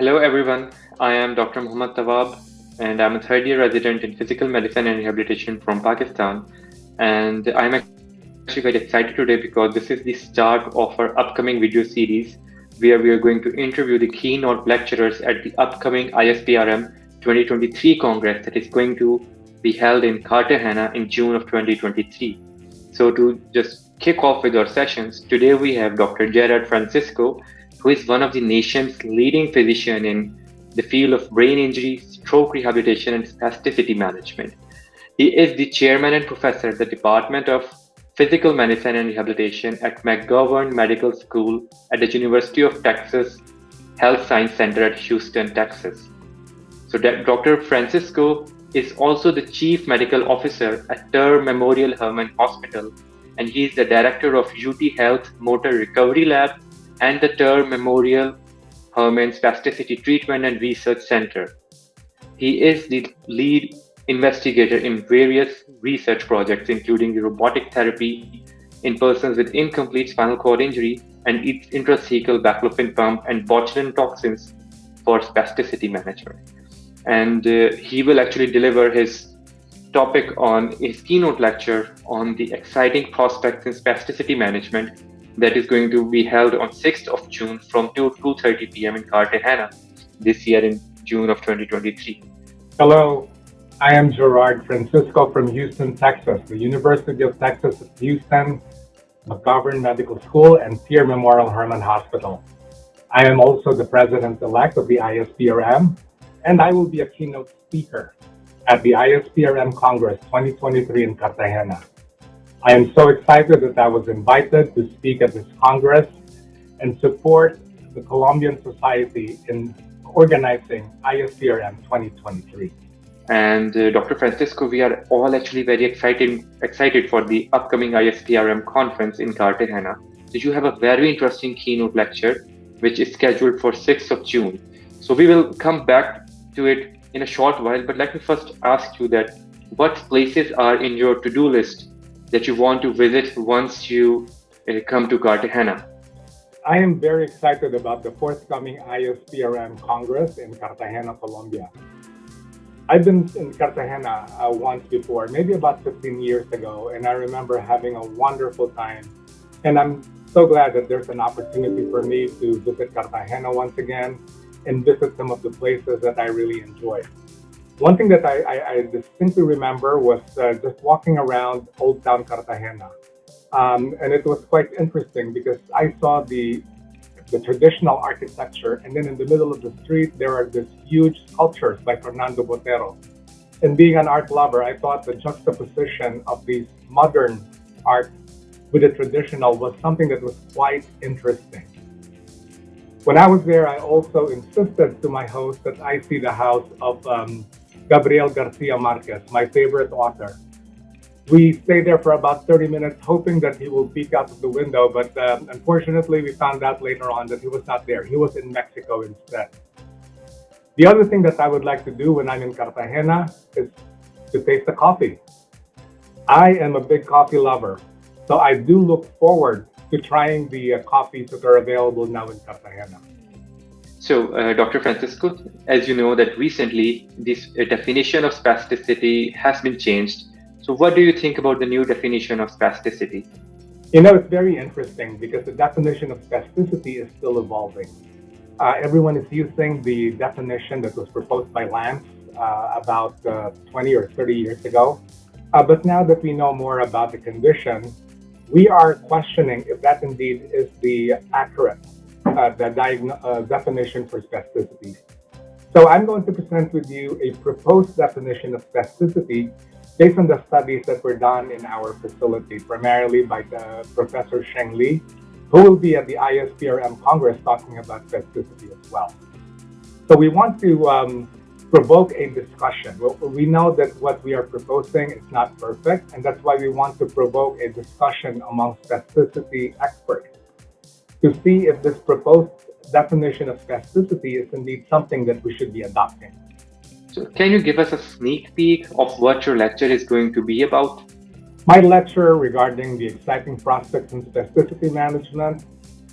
Hello, everyone. I am Dr. Muhammad Tawab, and I'm a third year resident in physical medicine and rehabilitation from Pakistan. And I'm actually very excited today because this is the start of our upcoming video series where we are going to interview the keynote lecturers at the upcoming ISPRM 2023 Congress that is going to be held in Cartagena in June of 2023. So, to just kick off with our sessions, today we have Dr. Gerard Francisco, who is one of the nation's leading physicians in the field of brain injury, stroke rehabilitation, and spasticity management. He is the chairman and professor at the Department of Physical Medicine and Rehabilitation at McGovern Medical School at the University of Texas Health Science Center at Houston, Texas. So Dr. Francisco is also the Chief Medical Officer at TER Memorial Hermann Hospital, and he is the Director of UT Health Motor Recovery Lab and the TER Memorial Hermann Spasticity Treatment and Research Center. He is the lead investigator in various research projects, including the robotic therapy in persons with incomplete spinal cord injury and intrathecal baclofen pump and botulinum toxins for spasticity management. And he will actually deliver his topic on his keynote lecture on the exciting prospects in spasticity management that is going to be held on 6th of June from 2:30 p.m. in Cartagena this year in June of 2023. Hello, I am Gerard Francisco from Houston, Texas, the University of Texas at Houston, McGovern Medical School, and TER Memorial Hermann Hospital. I am also the President-Elect of the ISPRM, and I will be a keynote speaker at the ISPRM Congress 2023 in Cartagena. I am so excited that I was invited to speak at this Congress and support the Colombian Society in organizing ISPRM 2023. And Dr. Francisco, we are all actually very excited for the upcoming ISPRM conference in Cartagena. So you have a very interesting keynote lecture, which is scheduled for 6th of June. So we will come back to it in a short while, but let me first ask you that what places are in your to-do list that you want to visit once you come to Cartagena? I am very excited about the forthcoming ISPRM Congress in Cartagena, Colombia. I've been in Cartagena once before, maybe about 15 years ago, and I remember having a wonderful time. And I'm so glad that there's an opportunity for me to visit Cartagena once again and visit some of the places that I really enjoy. One thing that I distinctly remember was just walking around Old Town Cartagena. And it was quite interesting because I saw the traditional architecture, and then in the middle of the street, there are these huge sculptures by Fernando Botero. And being an art lover, I thought the juxtaposition of these modern art with the traditional was something that was quite interesting. When I was there, I also insisted to my host that I see the house of Gabriel Garcia Marquez, my favorite author. We stayed there for about 30 minutes, hoping that he will peek out of the window, but unfortunately, we found out later on that he was not there. He was in Mexico instead. The other thing that I would like to do when I'm in Cartagena is to taste the coffee. I am a big coffee lover, so I do look forward to trying the coffees that are available now in Cartagena. So, Dr. Francisco, as you know that recently this definition of spasticity has been changed. So what do you think about the new definition of spasticity? You know, it's very interesting because the definition of spasticity is still evolving. Everyone is using the definition that was proposed by Lance about 20 or 30 years ago. But now that we know more about the condition, we are questioning if that indeed is the accurate definition for spasticity. So I'm going to present with you a proposed definition of spasticity based on the studies that were done in our facility, primarily by Professor Sheng Li, who will be at the ISPRM Congress talking about spasticity as well. So we want to provoke a discussion. We know that what we are proposing is not perfect, and that's why we want to provoke a discussion among spasticity experts to see if this proposed definition of spasticity is indeed something that we should be adopting. So can you give us a sneak peek of what your lecture is going to be about? My lecture regarding the exciting prospects in spasticity management,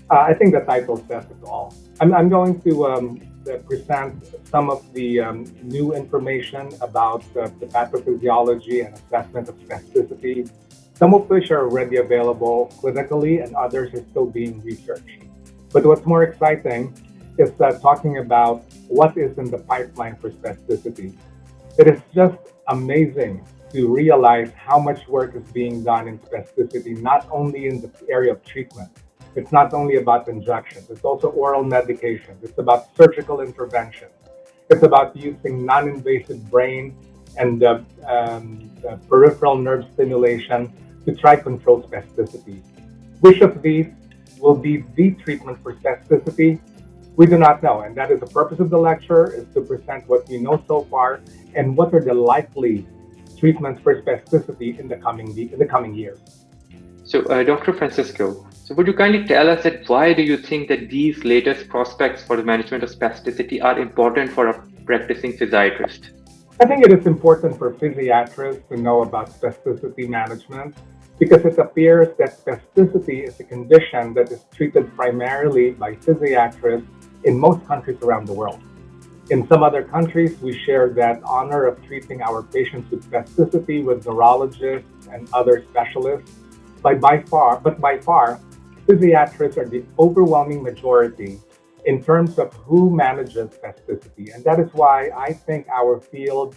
I think the title says it all. I'm going to present some of the new information about the pathophysiology and assessment of spasticity, some of which are already available clinically and others are still being researched. But what's more exciting is talking about what is in the pipeline for spasticity. It is just amazing to realize how much work is being done in spasticity, not only in the area of treatment. It's not only about injections, it's also oral medications. It's about surgical intervention. It's about using non-invasive brain and peripheral nerve stimulation to try control spasticity. Which of these will be the treatment for spasticity? We do not know, and that is the purpose of the lecture, is to present what we know so far and what are the likely treatments for spasticity in the coming years. So, Dr. Francisco, so would you kindly tell us that why do you think that these latest prospects for the management of spasticity are important for a practicing physiatrist? I think it is important for physiatrists to know about spasticity management because it appears that spasticity is a condition that is treated primarily by physiatrists in most countries around the world. In some other countries, we share that honor of treating our patients with spasticity with neurologists and other specialists. But by far, physiatrists are the overwhelming majority in terms of who manages spasticity. And that is why I think our field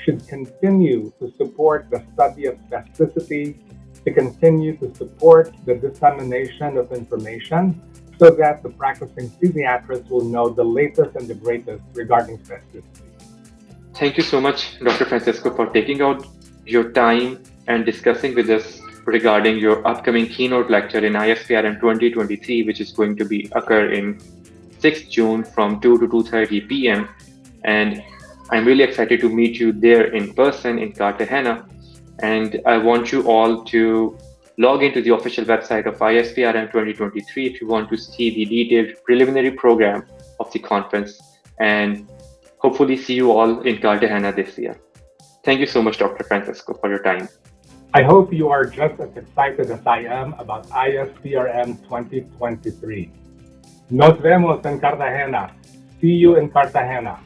should continue to support the study of spasticity, to continue to support the dissemination of information so that the practicing physiatrists will know the latest and the greatest regarding spasticity. Thank you so much, Dr. Francisco, for taking out your time and discussing with us regarding your upcoming keynote lecture in ISPRM 2023, which is going to be occur in 6th June from 2 to 2:30 p.m. And I'm really excited to meet you there in person in Cartagena. And I want you all to log into the official website of ISPRM 2023 if you want to see the detailed preliminary program of the conference, and hopefully see you all in Cartagena this year. Thank you so much, Dr. Francisco, for your time. I hope you are just as excited as I am about ISPRM 2023. Nos vemos en Cartagena. See you in Cartagena.